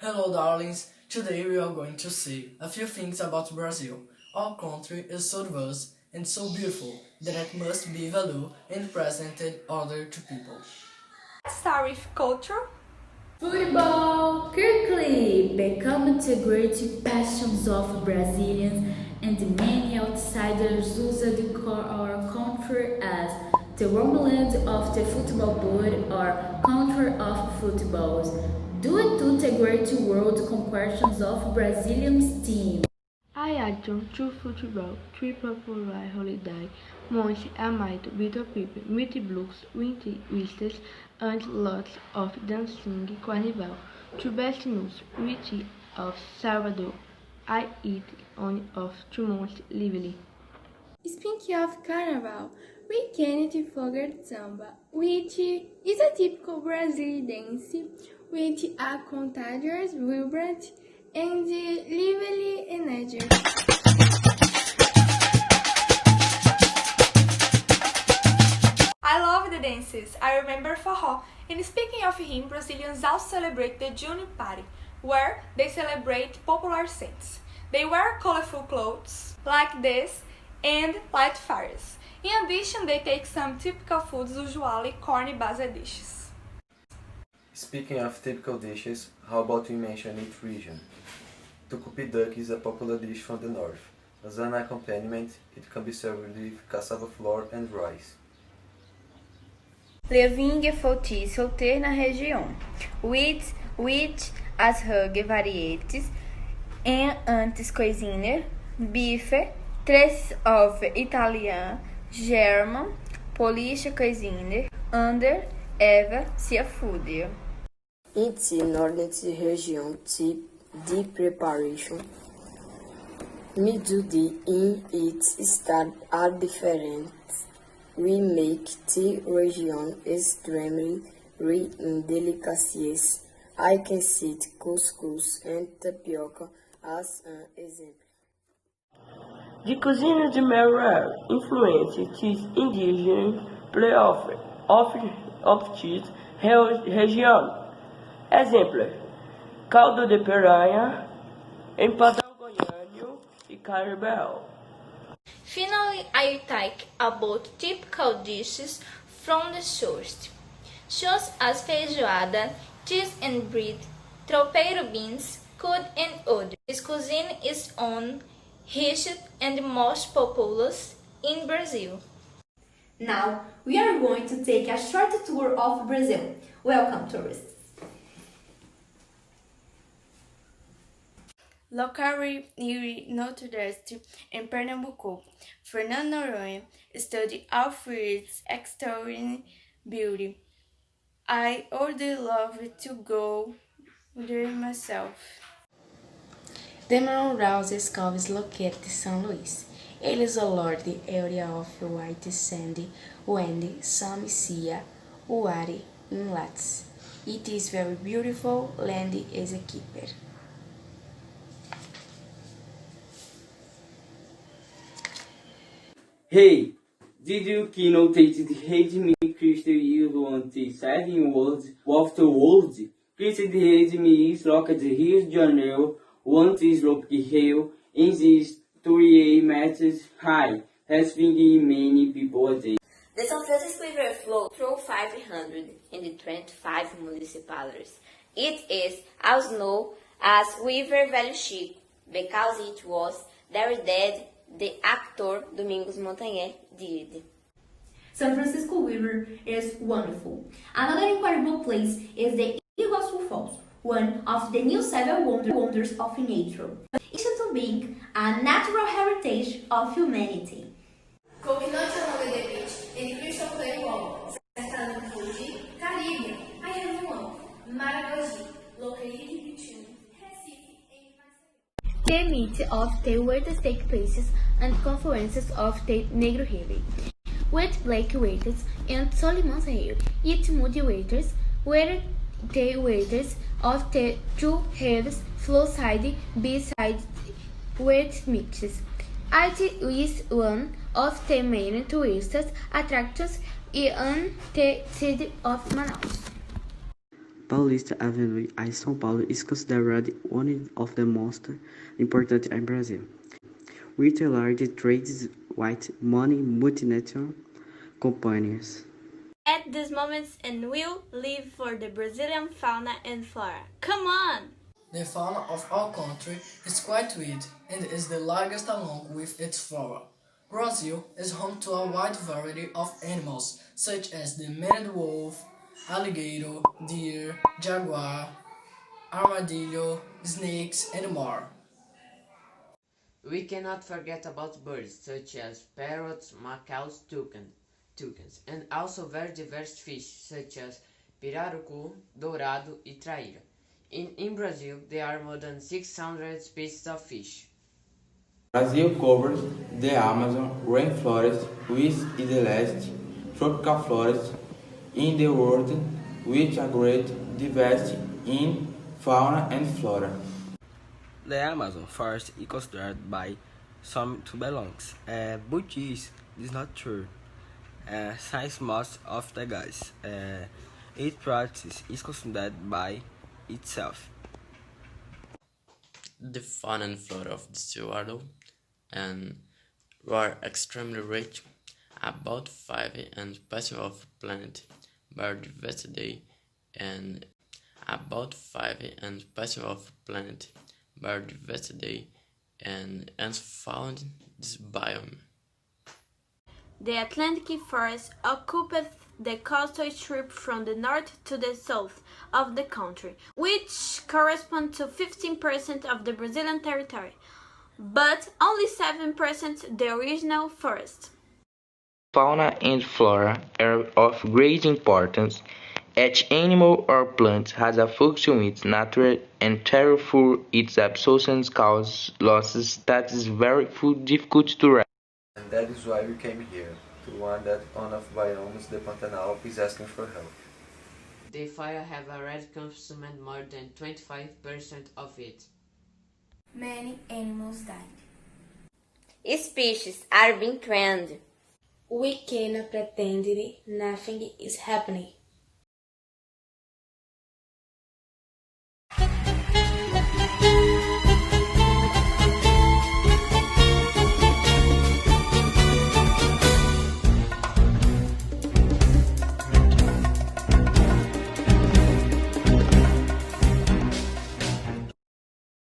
Hello darlings, today we are going to see a few things about Brazil. Our country is so diverse and so beautiful that it must be valued and presented other to people. Let's start with culture. Football quickly become the great passions of Brazilians, and many outsiders use our country as the homeland of the football board or country of footballs, due to the great world conquests of Brazilian team. I adjunct to futebol, three popular holiday, monte amado, Vitor Pipe, meet blues, winter whistles, and lots of dancing carnival. To best news, which of Salvador, I eat on of 2 months lively. Speaking of carnival, we can't forget samba, which is a typical Brazilian dance with a contagious, vibrant, and lively energy. I love the dances. I remember forró. And speaking of him, Brazilians also celebrate the June party, where they celebrate popular saints. They wear colorful clothes like this and light fires. In addition, they take some typical foods, usually corn-based dishes. Speaking of typical dishes, how about we mention each region? Tucupi duck is a popular dish from the north. As an accompaniment, it can be served with cassava flour and rice. Levinho gefolti solter na região, which as hug varieties, and antes coisinha, bife, tres of Italian, German, Polish coisinha, under, Eva, seafood. It's northern region de preparation. Medida in its start are different. We make the region extremely rich in delicacies. I can cite couscous and tapioca as an example. The cuisine de Meru influences its indigenous playoff of its region. Exemplo, caldo de piranha, empadão goiano e caribel. Finally, I talk about typical dishes from the south, such as feijoada, cheese and bread, tropeiro beans, curd and others. This cuisine is one richest and most popular in Brazil. Now, we are going to take a short tour of Brazil. Welcome, tourists! Locally near Northwest in Pernambuco, Fernando Noronha studied Alfred's extraordinary beauty. I would love to go there myself. The Rural School is located in São Luís. It is a large area of white sandy, wind, some sea, water, inlets. It is very beautiful, land is a keeper. Hey, did you notice the hate me Christian you want 7 words after words? Christian hate me is located Rio de Janeiro, one is Rock Hill, in this 3 meters high, has been many people a day. The São Francisco River flows through 525 municipalities. It is also known as River Vale Chico because it was there that the actor Domingos Montanher did. San Francisco River is wonderful. Another incredible place is the Iguaçu Falls, one of the new 7 wonders of nature. It should be a natural heritage of humanity. Combinante along the beach in Crystal Play Wall, Sertano Fuji, Caribe, Ayamuã, Maragogi, located between Recife and Maceió. The meet of the weights take places and conferences of the Negro Helia, with black weights and Soliman's hair. It muddy weights where the weights of the 2 hairs flow side by side with mixes. It is one of the main tourist attractions in the city of Manaus. Paulista Avenue em São Paulo is considered one of the most important in Brazil, with a large trades with many multinational companies. At this moment, and we'll live for the Brazilian fauna and flora. Come on! The fauna of our country is quite wide and is the largest along with its flora. Brazil is home to a wide variety of animals such as the maned wolf, alligator, deer, jaguar, armadillo, snakes, and more. We cannot forget about birds such as parrots, macaws, toucans, and also very diverse fish such as pirarucu, dourado, e traíra. In Brazil, there are more than 600 species of fish. Brazil covers the Amazon rainforest, which is the last tropical forest in the world with a great diversity in fauna and flora. The Amazon forest is considered by some to belong, but this is not true. Since most of the guys its practice is considered by itself. The fauna and flora of this world and were extremely rich, about 5% of planet biodiversity and about 5% of planet biodiversity and found this biome. The Atlantic forest occupies the coastal strip from the north to the south of the country, which corresponds to 15% of the Brazilian territory, but only 7% the original forest. Fauna and flora are of great importance. Each animal or plant has a function with nature, and therefore its absence causes losses that is very difficult to write. And that is why we came here, to learn that one of biomes, the Pantanal, is asking for help. The fire have already consumed more than 25% of it. Many animals died. Species are being threatened. We cannot pretend nothing is happening.